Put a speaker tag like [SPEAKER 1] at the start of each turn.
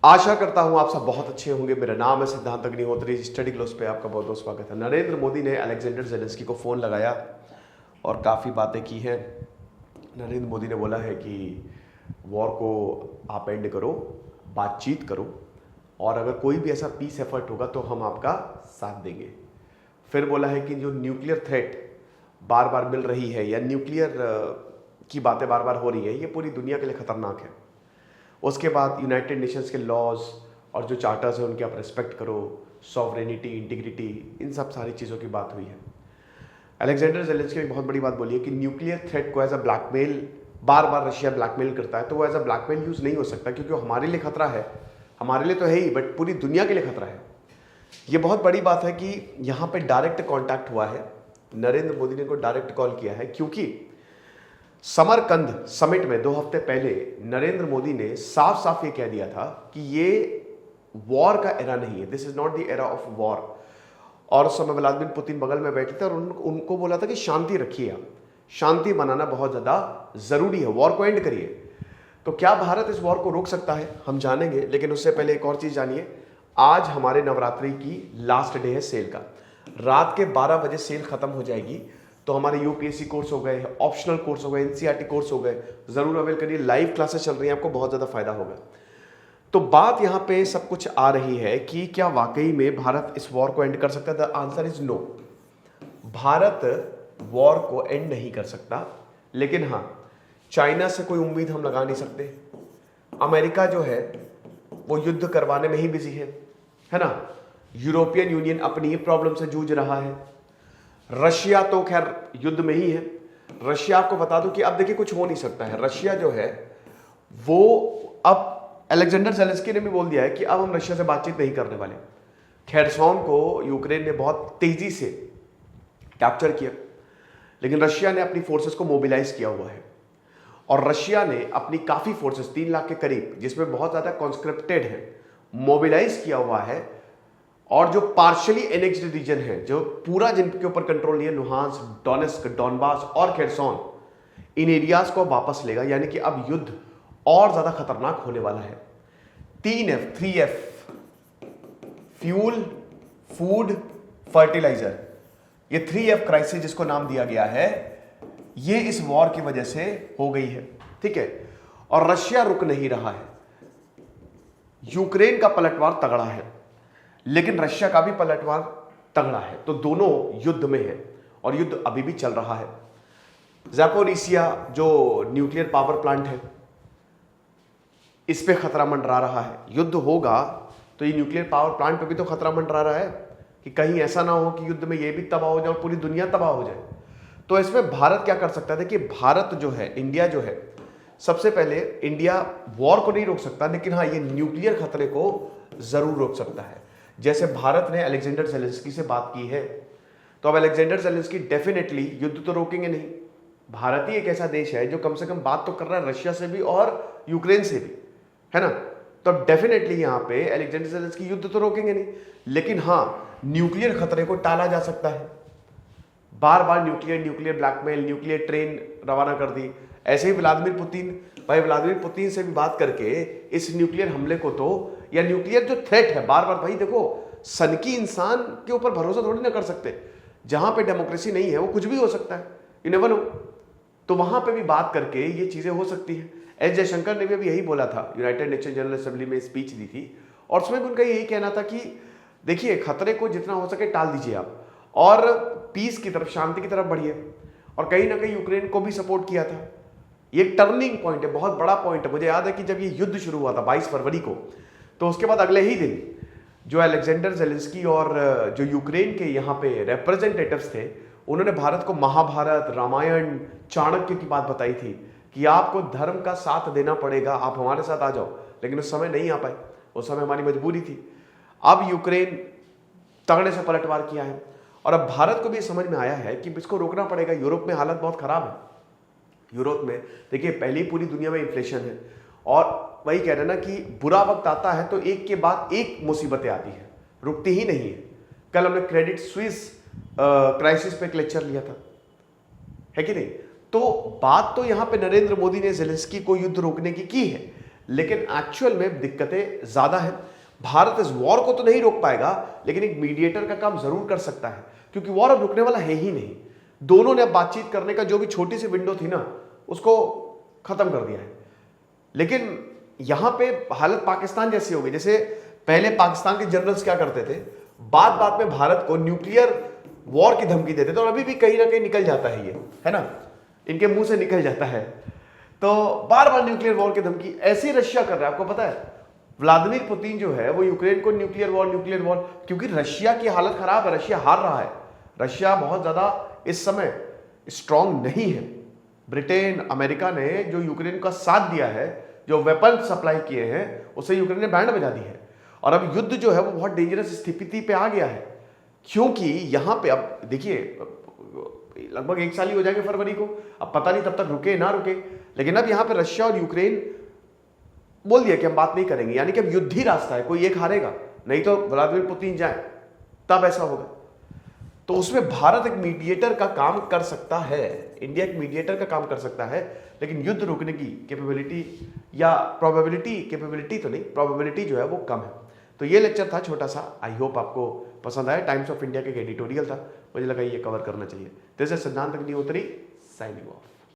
[SPEAKER 1] आशा करता हूं आप सब बहुत अच्छे होंगे। मेरा नाम है सिद्धांत अग्निहोत्री। स्टडी क्लोज पे आपका बहुत बहुत स्वागत है। नरेंद्र मोदी ने अलेक्जेंडर जेलेंस्की को फ़ोन लगाया और काफ़ी बातें की हैं। नरेंद्र मोदी ने बोला है कि वॉर को आप एंड करो, बातचीत करो, और अगर कोई भी ऐसा पीस एफर्ट होगा तो हम आपका साथ देंगे। फिर बोला है कि जो न्यूक्लियर थ्रेट बार बार मिल रही है या न्यूक्लियर की बातें बार बार हो रही है, ये पूरी दुनिया के लिए खतरनाक है। उसके बाद यूनाइटेड नेशंस के लॉज और जो चार्टर्स हैं उनके आप रिस्पेक्ट करो, सॉवरेनिटी, इंटीग्रिटी, इन सब सारी चीज़ों की बात हुई है। अलेक्जेंडर जेलेंस्की ने बहुत बड़ी बात बोली है कि न्यूक्लियर थ्रेट को एज अ ब्लैकमेल, बार बार रशिया ब्लैकमेल करता है तो वो एज अ ब्लैकमेल यूज़ नहीं हो सकता, क्योंकि वो हमारे लिए खतरा है। हमारे लिए तो है ही, बट पूरी दुनिया के लिए खतरा है। ये बहुत बड़ी बात है कि यहाँ पे डायरेक्ट कॉन्टैक्ट हुआ है। नरेंद्र मोदी ने को डायरेक्ट कॉल किया है, क्योंकि समरकंद समिट में 2 हफ्ते पहले नरेंद्र मोदी ने साफ साफ ये कह दिया था कि ये वॉर का एरा नहीं है, this is not the era of war. और उस समय व्लादिमीर पुतिन बगल में बैठे थे और उनको बोला था कि शांति रखिए, आप शांति बनाना बहुत ज़्यादा ज़रूरी है, वॉर को एंड करिए। तो क्या भारत इस वॉर को रोक सकता है, हम जानेंगे। लेकिन उससे पहले एक और चीज़ जानिए। आज हमारे नवरात्रि की लास्ट डे है सेल का। रात के 12 बजे सेल खत्म हो जाएगी। तो हमारे यूपीएससी कोर्स हो गए, ऑप्शनल कोर्स हो गए, एनसीईआरटी कोर्स हो गए, जरूर अवेल करिए। लाइव क्लासेस चल रही हैं, आपको बहुत ज्यादा फायदा होगा। तो बात यहां पे सब कुछ आ रही है कि क्या वाकई में भारत इस वॉर को एंड कर सकता है। The answer is no. Bharat war को एंड नहीं कर सकता, लेकिन हाँ, चाइना से कोई उम्मीद हम लगा नहीं सकते। अमेरिका जो है वो युद्ध करवाने में ही बिजी है ना। यूरोपियन यूनियन अपनी ही प्रॉब्लम से जूझ रहा है। रशिया तो खैर युद्ध में ही है। रशिया, आपको बता दूं कि अब देखिए कुछ हो नहीं सकता है। रशिया जो है वो अब अलेक्जेंडर जेलेंस्की ने भी बोल दिया है कि अब हम रशिया से बातचीत नहीं करने वाले। खेरसोन को यूक्रेन ने बहुत तेजी से कैप्चर किया, लेकिन रशिया ने अपनी फोर्सेस को मोबिलाइज किया हुआ है। और रशिया ने अपनी काफी फोर्सेस 3 लाख के करीब, जिसमें बहुत ज्यादा कॉन्स्क्रिप्टेड है, मोबिलाइज किया हुआ है। और जो पार्शियली एनेक्स्ड रीजन है, जो पूरा जिनके ऊपर कंट्रोल नहीं है, लुहांस्क, डोनेस्क, डॉनबास और खेरसोन, इन एरियाज को वापस लेगा। यानी कि अब युद्ध और ज्यादा खतरनाक होने वाला है। 3F फ्यूल, फूड, फर्टिलाइजर, ये 3F क्राइसिस जिसको नाम दिया गया है, ये इस वॉर की वजह से हो गई है। ठीक है। और रशिया रुक नहीं रहा है। यूक्रेन का पलटवार तगड़ा है, लेकिन रशिया का भी पलटवार तगड़ा है। तो दोनों युद्ध में है और युद्ध अभी भी चल रहा है। ज़ैपोरिसिया जो न्यूक्लियर पावर प्लांट है, इस पे खतरा मंडरा रहा है। युद्ध होगा तो ये न्यूक्लियर पावर प्लांट पे भी तो खतरा मंडरा रहा है कि कहीं ऐसा ना हो कि युद्ध में ये भी तबाह हो जाए और पूरी दुनिया तबाह हो जाए। तो इसमें भारत क्या कर सकता है? देखिए, भारत जो है, इंडिया जो है, सबसे पहले इंडिया वॉर को नहीं रोक सकता, लेकिन हाँ, ये न्यूक्लियर खतरे को जरूर रोक सकता है। जैसे भारत ने अलेक्जेंडर जेलेंस्की से बात की है, तो अब अलेक्जेंडर जेलेंस्की डेफिनेटली युद्ध तो रोकेंगे नहीं। भारत ही एक ऐसा देश है जो कम से कम बात तो कर रहा है रशिया से भी और यूक्रेन से भी, है ना। तो डेफिनेटली यहां पे अलेक्जेंडर जेलेंस्की युद्ध तो रोकेंगे नहीं, लेकिन हाँ, न्यूक्लियर खतरे को टाला जा सकता है। बार बार न्यूक्लियर ब्लैकमेल, न्यूक्लियर ट्रेन रवाना कर दी। ऐसे ही व्लादिमीर पुतिन से भी बात करके इस न्यूक्लियर हमले को तो, या न्यूक्लियर जो थ्रेट है, बार बार, भाई देखो, सनकी इंसान के ऊपर भरोसा थोड़ी ना कर सकते। जहां पे डेमोक्रेसी नहीं है वो कुछ भी हो सकता है, यू नेवर नो। तो वहां पे भी बात करके ये चीजें हो सकती है। एस जयशंकर ने भी अभी यही बोला था, यूनाइटेड नेशन जनरल असेंबली में स्पीच दी थी, और उसमें भी उनका यही कहना था कि देखिए, खतरे को जितना हो सके टाल दीजिए आप, और पीस की तरफ, शांति की तरफ बढ़िए। और कहीं ना कहीं यूक्रेन को भी सपोर्ट किया था। ये एक टर्निंग पॉइंट है, बहुत बड़ा पॉइंट है। मुझे याद है कि जब ये युद्ध शुरू हुआ था 22 फरवरी को, तो उसके बाद अगले ही दिन जो अलेक्जेंडर जेलेंस्की और जो यूक्रेन के यहाँ पे रिप्रेजेंटेटिव्स थे, उन्होंने भारत को महाभारत, रामायण, चाणक्य की बात बताई थी कि आपको धर्म का साथ देना पड़ेगा, आप हमारे साथ आ जाओ। लेकिन उस समय नहीं आ पाए, उस समय हमारी मजबूरी थी। अब यूक्रेन तगड़े से पलटवार किया है, और अब भारत को भी समझ में आया है कि इसको रोकना पड़ेगा। यूरोप में हालत बहुत खराब है। यूरोप में देखिए, पहले ही पूरी दुनिया में इन्फ्लेशन है, और वही कह रहे ना कि बुरा वक्त आता है तो एक के बाद एक मुसीबतें आती हैं, रुकती ही नहीं है। कल हमने क्रेडिट स्विस क्राइसिस पे एक लेक्चर लिया था, है कि नहीं। तो बात तो यहां पे नरेंद्र मोदी ने जेलेंस्की को युद्ध रोकने की है, लेकिन एक्चुअल में दिक्कतें ज्यादा है। भारत इस वॉर को तो नहीं रोक पाएगा, लेकिन एक मीडिएटर का काम जरूर कर सकता है, क्योंकि वॉर अब रुकने वाला है ही नहीं। दोनों ने अब बातचीत करने का जो भी छोटी सी विंडो थी ना, उसको खत्म कर दिया है। लेकिन यहां पे हालत पाकिस्तान जैसी हो गई, जैसे पहले पाकिस्तान के जनरल्स क्या करते थे, बात बात में भारत को न्यूक्लियर वॉर की धमकी देते थे, और अभी भी कहीं ना कहीं निकल जाता है ये, है ना, इनके मुंह से निकल जाता है। तो बार बार न्यूक्लियर वॉर की धमकी ऐसे रशिया कर रहा है। आपको पता है व्लादिमीर पुतिन जो है वो यूक्रेन को न्यूक्लियर वॉर, क्योंकि रशिया की हालत खराब है, रशिया हार रहा है। रशिया बहुत ज्यादा इस समय स्ट्रांग नहीं है। ब्रिटेन, अमेरिका ने जो यूक्रेन का साथ दिया है, जो वेपन सप्लाई किए हैं, उससे यूक्रेन ने बैंड बजा दी है। और अब युद्ध जो है वो बहुत डेंजरस स्थिति पे आ गया है, क्योंकि यहां पे अब देखिए लगभग 1 साल ही हो जाएंगे फरवरी को, अब पता नहीं तब तक रुके ना रुके। लेकिन अब यहां पे रशिया और यूक्रेन बोल दिया कि हम बात नहीं करेंगे, यानी कि अब युद्ध ही रास्ता है, कोई एक हारेगा, नहीं तो व्लादिमीर पुतिन जाए तब ऐसा होगा। तो उसमें भारत एक मीडिएटर का काम कर सकता है, इंडिया एक मीडिएटर का काम कर सकता है, लेकिन युद्ध रोकने की कैपेबिलिटी या कैपेबिलिटी तो नहीं, प्रोबेबिलिटी जो है वो कम है। तो ये लेक्चर था छोटा सा, आई होप आपको पसंद आया। टाइम्स ऑफ इंडिया का एक एडिटोरियल था, मुझे लगा ये कवर करना चाहिए। दिस इज सिद्धांत अग्निहोत्री साइनिंग ऑफ।